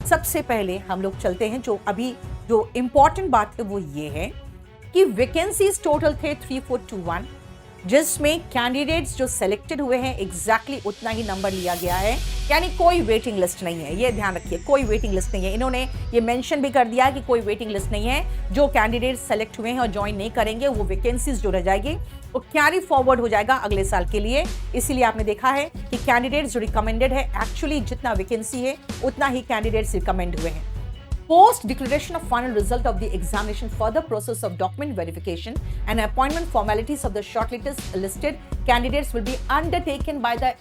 सबसे पहले हम लोग चलते हैं, जो इंपॉर्टेंट बात है वो ये है कि वैकेंसीज टोटल थे 3421, जिसमें कैंडिडेट्स जो सिलेक्टेड हुए हैं एग्जैक्टली उतना ही नंबर लिया गया है, यानी कोई वेटिंग लिस्ट नहीं है। ये ध्यान रखिए, कोई वेटिंग लिस्ट नहीं है। इन्होंने ये मेंशन भी कर दिया कि कोई वेटिंग लिस्ट नहीं है। जो कैंडिडेट्स सेलेक्ट हुए हैं और ज्वाइन नहीं करेंगे, वो वैकेंसीज जो रह जाएगी वो कैरी फॉरवर्ड हो जाएगा अगले साल के लिए। इसीलिए आपने देखा है कि कैंडिडेट्स जो रिकमेंडेड है, एक्चुअली जितना वैकेंसी है उतना ही कैंडिडेट्स रिकमेंड हुए हैं। Post declaration of final result of the examination, further process of document verification and appointment formalities of the shortlisted candidates will be undertaken by the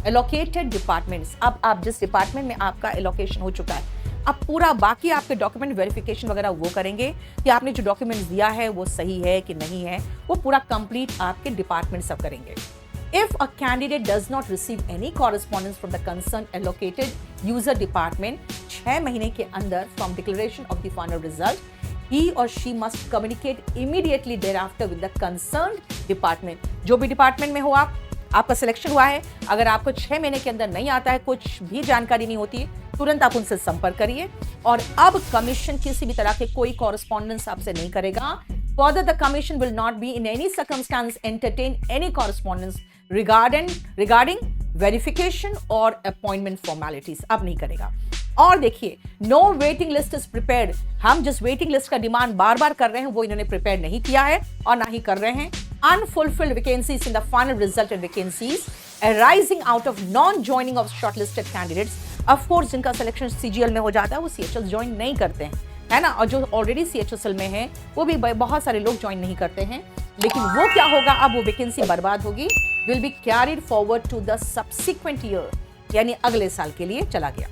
allocated departments. अब आप जिस department में आपका allocation हो चुका है, अब पूरा बाकी आपके डॉक्यूमेंट वेरिफिकेशन वगैरह वो करेंगे कि आपने जो डॉक्यूमेंट्स दिया है वो सही है कि नहीं है, वो पूरा कंप्लीट आपके डिपार्टमेंट सब करेंगे। If a candidate does not receive any correspondence from the concerned allocated user department 6 महीने के अंदर from declaration of the final result, he or she must communicate immediately thereafter with the concerned department. जो भी department में हो आपका selection हुआ है, अगर आपको 6 महीने के अंदर नहीं आता है, कुछ भी जानकारी नहीं होती, तुरंत आप उनसे संपर्क करिए। और अब कमीशन किसी भी तरह के कोई कॉरेस्पॉन्डेंस आपसे नहीं करेगा। Further, the commission will not be in any circumstance entertain any correspondence regarding verification or appointment formalities. अब नहीं करेगा। और देखिए, no waiting list is prepared. हम जिस waiting list का डिमांड बार बार कर रहे हैं वो इन्होंने प्रिपेयर नहीं किया है और ना ही कर रहे हैं। Unfulfilled vacancies in the final result and vacancies arising out of non-joining of shortlisted candidates. Of course, जिनका सिलेक्शन CGL में हो जाता है वो CHL ज्वाइन नहीं करते हैं, है ना। और जो ऑलरेडी CHSL में है वो भी बहुत सारे लोग ज्वाइन नहीं करते हैं। लेकिन वो क्या होगा, अब वो वैकेंसी बर्बाद होगी, will be carried forward to the subsequent year, यानी अगले साल के लिए चला गया।